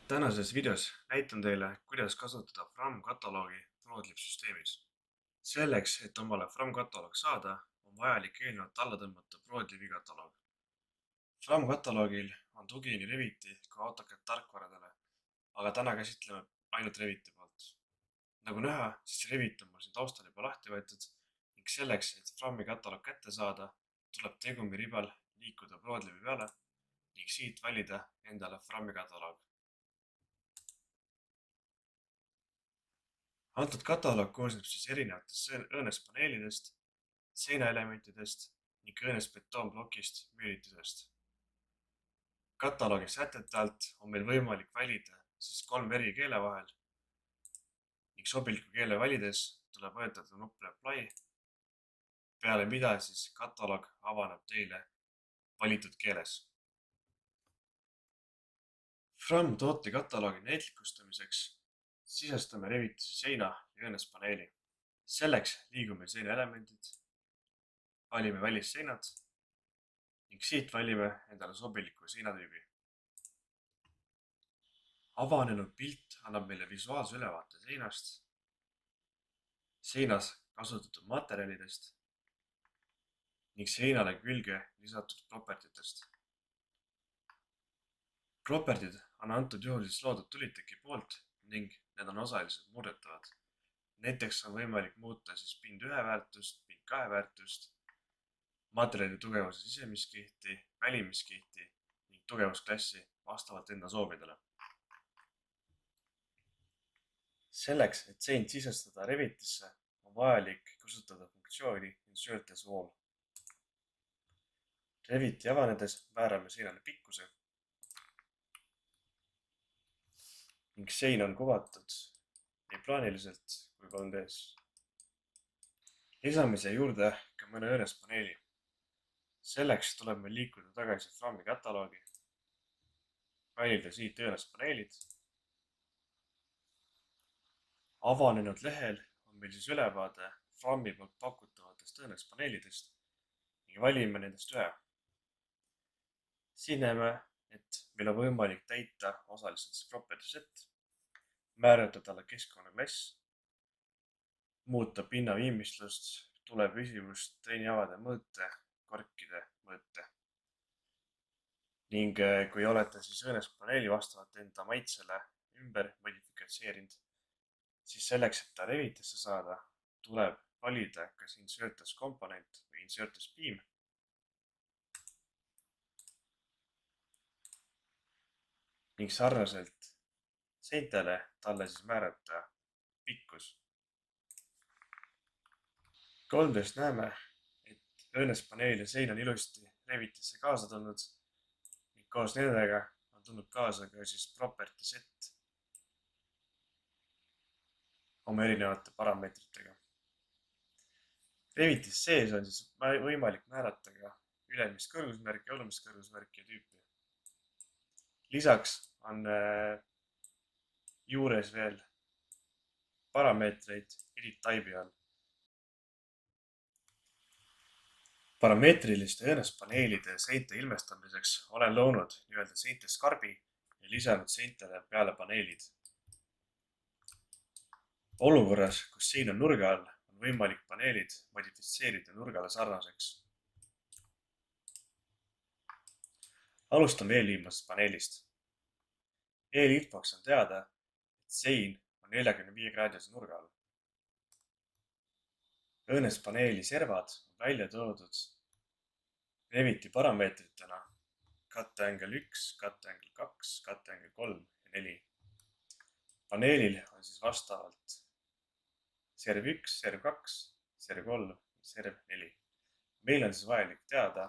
Tänases videos näitan teile, kuidas kasutada Fram kataloogi Prodlib süsteemis. Selleks, et omale Fram kataloog saada, on vajalik eelnevalt alla tõmmata Prodlibi kataloog. Fram kataloogil on tugi nii Reviti kui AutoCAD tarkvaradele, aga täna käsitleme ainult Reviti poolt. Nagu näha, siis Revit on mul siin taustal juba lahti võetud ning selleks, et Frami kataloog kätte saada, tuleb tegumi ribal liikuda Prodlibi peale ning siit valida endale Frami kataloog. Antud kataloog koosneb siis erinevatest õõnespaneelidest, seinaelementidest ning õõnesbetoonplokist müüritusest. Kataloogi sätete alt on meil võimalik valida siis 3 eri keele vahel ning sobiliku keele valides tuleb vajutada nupule Apply, peale mida siis kataloog avaneb teile valitud keeles. Fram toote kataloogi näitlikustamiseks sisestame Revitisse seina ja õõnespaneeli. Selleks liigume seinaelemendid, valime välisseinad ning siit valime endale sobiliku seinatüübi. Avanenud pilt annab meile visuaalse ülevaate seinast, seinas kasutatud materjalidest ning seinale külge lisatud propertitest. Propertid on antud juhul siis loodud Tuliteki poolt ning need on osaliselt muudetavad. Näiteks on võimalik muuta siis pind 1 väärtust, pind 2 väärtust, materjali tugevuse sisemiskihti, välimiskihti ning tugevusklassi vastavalt enda soovidele. Selleks, et seint sisestada Revitisse, on vajalik kasutada funktsiooni Insert as Wall. Reviti avanedes määrame seinale pikkuse ning sein on kuvatud nii plaaniliselt kui 3Ds. Lisame siia juurde ka mõne õõnespaneeli. Selleks tuleb meil liikuda tagasi Frami kataloogi, valida siit õõnespaneelid. Avanenud lehel on meil siis ülevaade Frami poolt pakutavatest õõnespaneelidest ning valime nendest ühe. Siin näeme, et meil on võimalik täita osaliselt property set, määrata talle keskkonnaklass, muuta pinna viimistlust, tule püsivust, treeniavade mõõte, korkide mõõte. Ning kui olete siis õõnespaneeli vastavalt enda maitsele ümber modifitseerinud, siis selleks, et ta Revitisse saada, tuleb valida kas Insert as Component või Insert as Beam. Ning sarnaselt seintele talle siis määrata pikkus. 3Ds näeme, et õõnespaneel ja sein on ilusti Revitisse kaasa tulnud ning koos nendega on tulnud kaasa ka siis property set oma erinevate parameetritega. Revitis sees on siis võimalik määrata ka ülemist kõrgusmärki, alumist kõrgusmärki ja tüüpi. Lisaks on juures veel parameetreid edit type'i all. Parameetriliste õõnespaneelide seinte ilmestamiseks olen loonud nii-öelda seinte skarbi ja lisanud seintele peale paneelid. Olukorras, kus sein on nurga all, on võimalik paneelid modifitseerida nurgale sarnaseks. Alustame eelviimasest paneelist. Eelinfoks on teada, et sein on 45 kraadise nurga all. Õõnespaneeli servad on välja toodud Reviti parameetritena katteangle 1, katteangle 2, katteangle 3 ja 4. Paneelil on siis vastavalt serv 1, serv 2, serv 3 ja serv 4. Meil on siis vajalik teada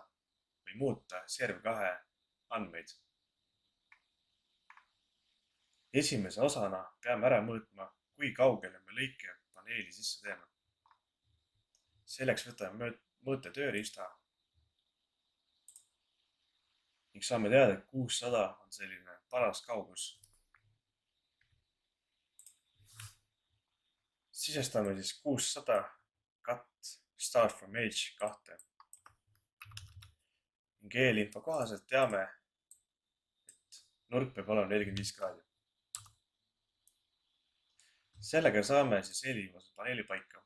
või muuta serv 2 andmeid. Esimese osana peame ära mõõtma, kui kaugele me lõike paneeli sisse teeme. Selleks võtame mõõte tööriista ning saame teada, et 600 on selline paras kaugus. Sisestame siis 600 cut start from edge 2. Ning eelinfo kohaselt teame, et nurk peab olema 45 kraadi. Sellega saame siis eelviimase paneeli paika.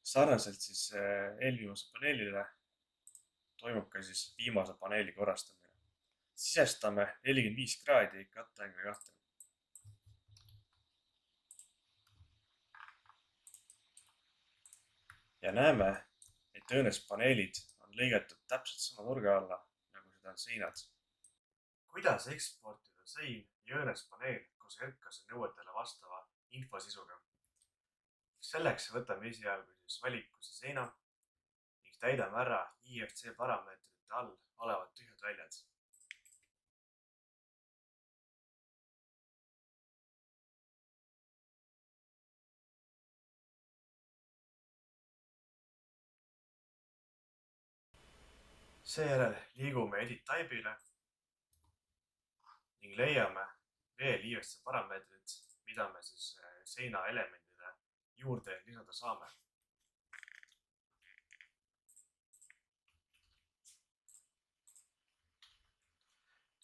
Sarnaselt siis eelviimase paneelile toimub ka siis viimase paneeli korrastamine. Sisestame 45 kraadi katteangra jahte. Ja näeme, et õõnespaneelid on lõigatud täpselt sama nurga alla, nagu seda on seinad. Kuidas eksportida sein ja õõnespaneel koos RKAS nõuetele vastava infosisuga? Selleks võtame esialgu siis valikusse seina ning täidame ära IFC parameetrite all olevad tühjad väljad. Seejärel liigume Edit Type'ile ning leiame veel IFC parameetrid, mida me siis seina elemendile juurde lisada saame.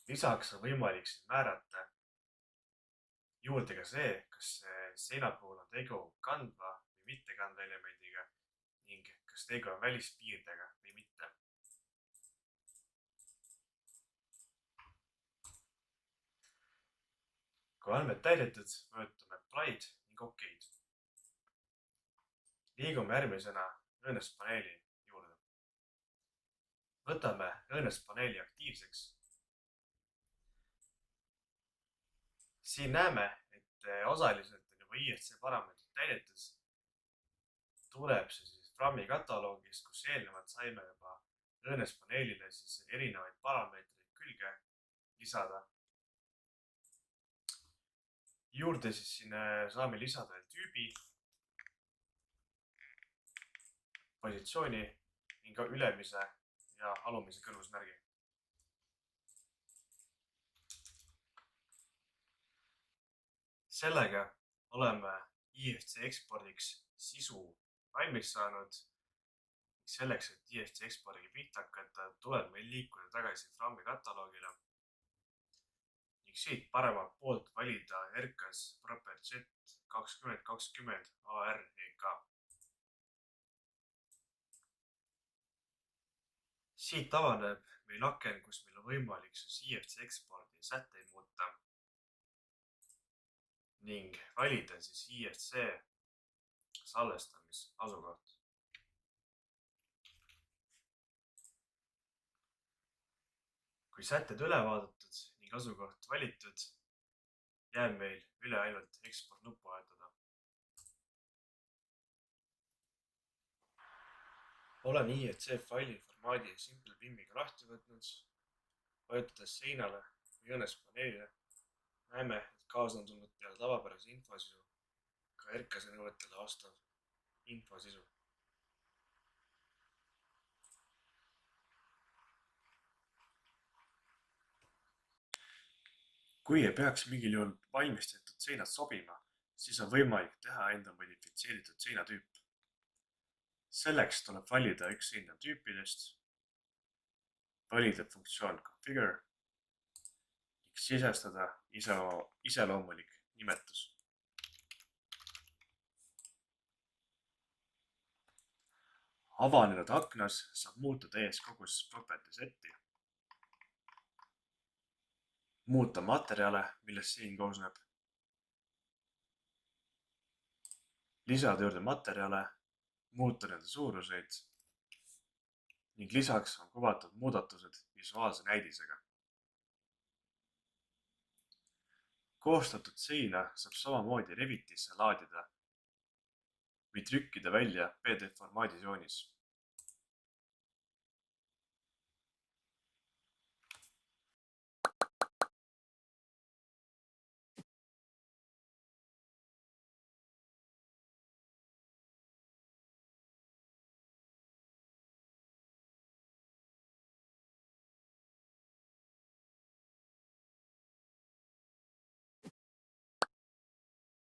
Lisaks on võimalik siin määrata juurde ka see, kas seina puhul on tegu kandva või mittekandva elemendiga ning kas tegu on välispiirdega või mitte. Kui andmed täidetud, vajutame Applied ning OK'd. Liigume järgmisena õõnespaneeli juurde. Võtame õõnespaneeli aktiivseks. Siin näeme, et osaliselt on juba IFC parameetrid täidetud. Tuleb see siis Frami kataloogist, kus eelnevalt saime juba õõnespaneelile siis erinevaid parameetreid külge lisada. Juurde siis siin saame lisada veel tüübi, positsiooni ning ülemise ja alumise kõrvusmärgi. Sellega oleme IFC ekspordiks sisu valmis saanud. Selleks, et IFC ekspordiga pihta hakata, tuleb meil liikuda tagasi Frami kataloogile ning siit paremalt poolt valida RKAS Proper-Z 2020 AREK. Siit avaneb meil aken, kus meil on võimalik siis IFC ekspordi sätteid muuta ning valida siis IFC salvestamis asukoht. Kui sätted üle vaadatud ning asukoht valitud, jääb meil üle ainult eksport nuppu vajutada. Olen IFC faili formaadi SimpleBIMiga lahti võtnud. Vajutades seinale või õõnespaneelile näeme, et kaasa on tulnud peale tavapärase infosisu ka RKAS nõuetele vastav infosisu. Kui ei peaks mingil juhul valmis tehtud seinad sobima, siis on võimalik teha enda modifitseeritud seinatüüp. Selleks tuleb valida üks seina tüüpidest, valida funktsioon Configure ning sisestada iseloomulik nimetus. Avanenud aknas saab muuta täies kogus property seti, muuta materjale, millest sein koosneb, lisada juurde materjale, muuta nende suuruseid ning lisaks on kuvatud muudatused visuaalse näidisega. Koostatud seina saab samamoodi Revitisse laadida või trükkida välja PDF formaadis joonis.